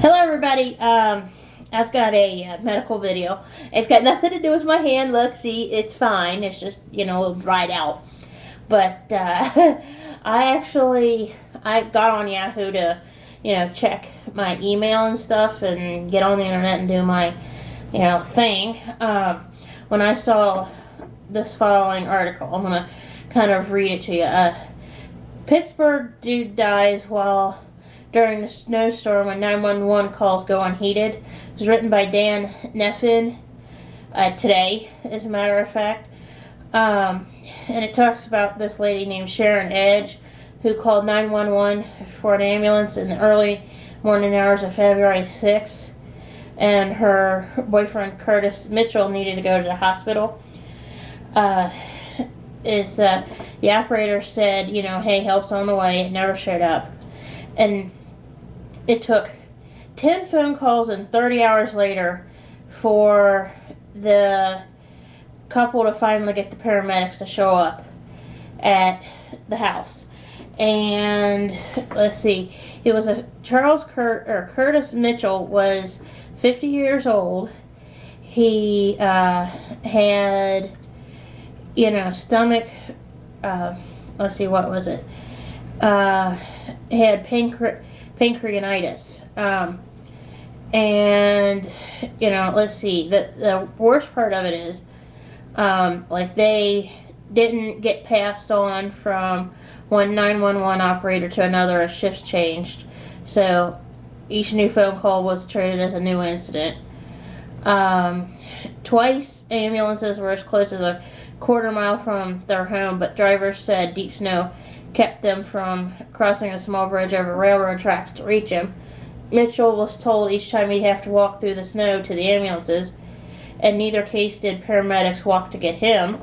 Hello, everybody. I've got a medical video. It's got nothing to do with my hand. Look, see, it's fine. It's just, a little dried out. But I got on Yahoo to, check my email and stuff and get on the internet and do my, thing. When I saw this following article, I'm going to kind of read it to you. Pittsburgh dude dies while during the snowstorm when 911 calls go unheeded. It was written by Dan Neffin today, as a matter of fact. And it talks about this lady named Sharon Edge who called 911 for an ambulance in the early morning hours of February 6th. And her boyfriend Curtis Mitchell needed to go to the hospital. The operator said, hey, help's on the way. It never showed up. And it took 10 phone calls and 30 hours later for the couple to finally get the paramedics to show up at the house. And let's see, it was Curtis Mitchell was 50 years old. He had, stomach, let's see, what was it? He had pancreatitis. And, let's see, the worst part of it is, they didn't get passed on from one 911 operator to another as shifts changed. So each new phone call was treated as a new incident. Twice ambulances were as close as a quarter mile from their home, but drivers said deep snow kept them from crossing a small bridge over railroad tracks to reach him. Mitchell was told each time he'd have to walk through the snow to the ambulances, and neither case did paramedics walk to get him.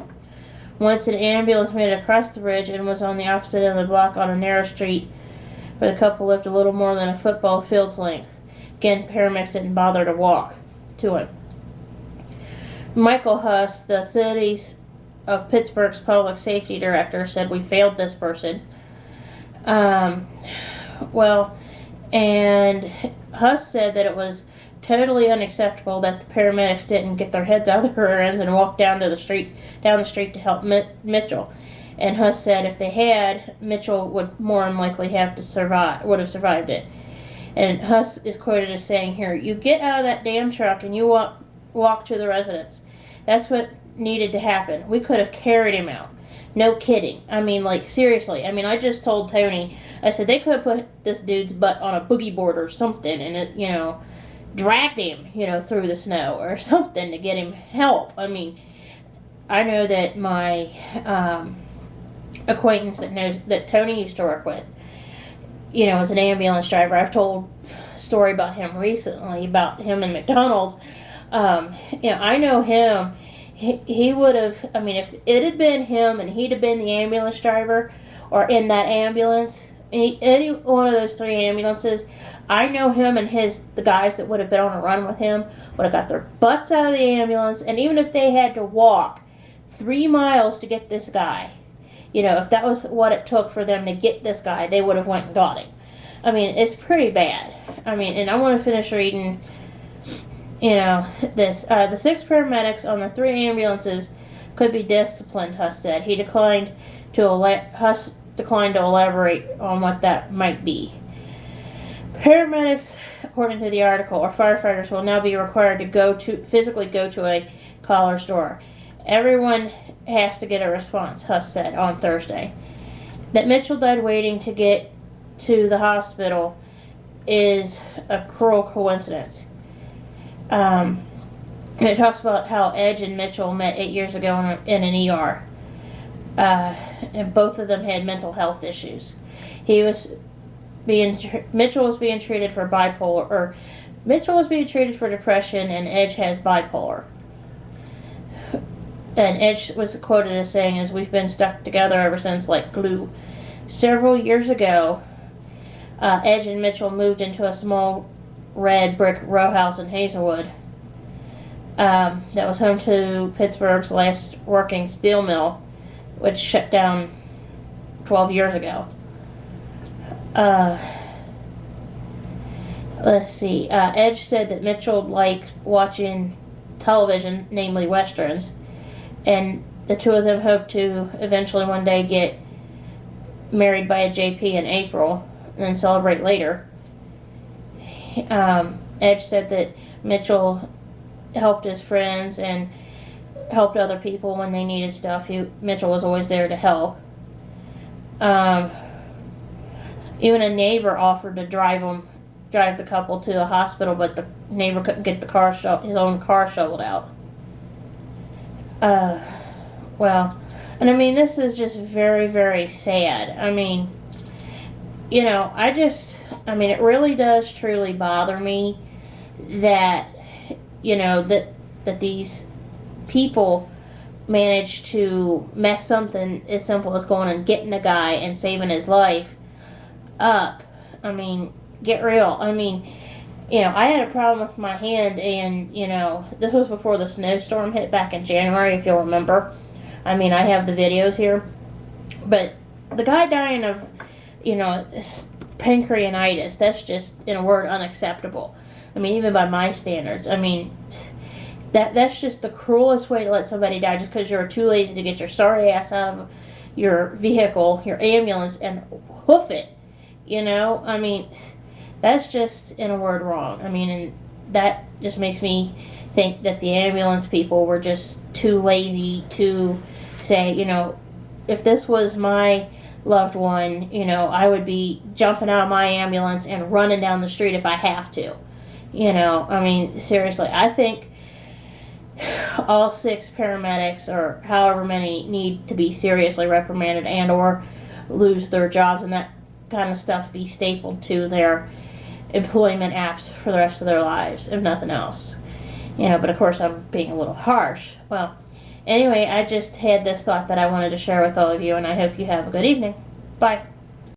Once an ambulance made it across the bridge and was on the opposite end of the block on a narrow street where the couple lived a little more than a football field's length. Again, paramedics didn't bother to walk to him. Michael Huss, the city's of Pittsburgh's public safety director, said we failed this person. And Huss said that it was totally unacceptable that the paramedics didn't get their heads out of their rear ends and walk down the street to help Mitchell. And Huss said if they had, Mitchell would more than likely would have survived it. And Huss is quoted as saying here, "You get out of that damn truck and you walk to the residence. That's what needed to happen. We could have carried him out." No kidding. Seriously. I just told Tony, I said they could have put this dude's butt on a boogie board or something and it, dragged him, through the snow or something to get him help. I know that my acquaintance that Tony used to work with, is an ambulance driver. I've told a story about him recently, about him in McDonald's. I know him. He would have, if it had been him and he'd have been the ambulance driver or in that ambulance, any one of those three ambulances, I know him and the guys that would have been on a run with him would have got their butts out of the ambulance, and even if they had to walk 3 miles to get this guy, if that was what it took for them to get this guy, they would have went and got him. It's pretty bad. And I want to finish reading this. The 6 paramedics on the 3 ambulances could be disciplined, Huss said. Huss declined to elaborate on what that might be. Paramedics, according to the article, or firefighters will now be required to physically go to a caller's door. Everyone has to get a response, Huss said on Thursday. That Mitchell died waiting to get to the hospital is a cruel coincidence. It talks about how Edge and Mitchell met 8 years ago in an ER. And both of them had mental health issues. Mitchell was being treated for depression, and Edge has bipolar. And Edge was quoted as saying, "As we've been stuck together ever since like glue." Several years ago, Edge and Mitchell moved into a small red brick row house in Hazelwood that was home to Pittsburgh's last working steel mill, which shut down 12 years ago. Let's see. Edge said that Mitchell liked watching television, namely westerns, and the two of them hope to eventually one day get married by a JP in April and then celebrate later. Edge said that Mitchell helped his friends and helped other people when they needed stuff. Mitchell was always there to help. Even a neighbor offered to drive the couple to the hospital, but the neighbor couldn't get his own car shoveled out. Well, and I mean, this is just very, very sad. I mean, it really does truly bother me that, that these people manage to mess something as simple as going and getting a guy and saving his life up. I mean, get real. I mean, I had a problem with my hand, and, this was before the snowstorm hit back in January, if you'll remember. I mean, I have the videos here. But the guy dying of, pancreatitis, that's just, in a word, unacceptable. I mean, even by my standards. I mean, that's just the cruelest way to let somebody die just because you're too lazy to get your sorry ass out of your vehicle, your ambulance, and hoof it. I mean, that's just, in a word, wrong. I mean, and that just makes me think that the ambulance people were just too lazy to say, if this was my loved one, I would be jumping out of my ambulance and running down the street if I have to. I mean, seriously, I think all 6 paramedics, or however many, need to be seriously reprimanded and or lose their jobs, and that kind of stuff be stapled to their employment apps for the rest of their lives, if nothing else. But of course I'm being a little harsh. Well, anyway, I just had this thought that I wanted to share with all of you, and I hope you have a good evening. Bye.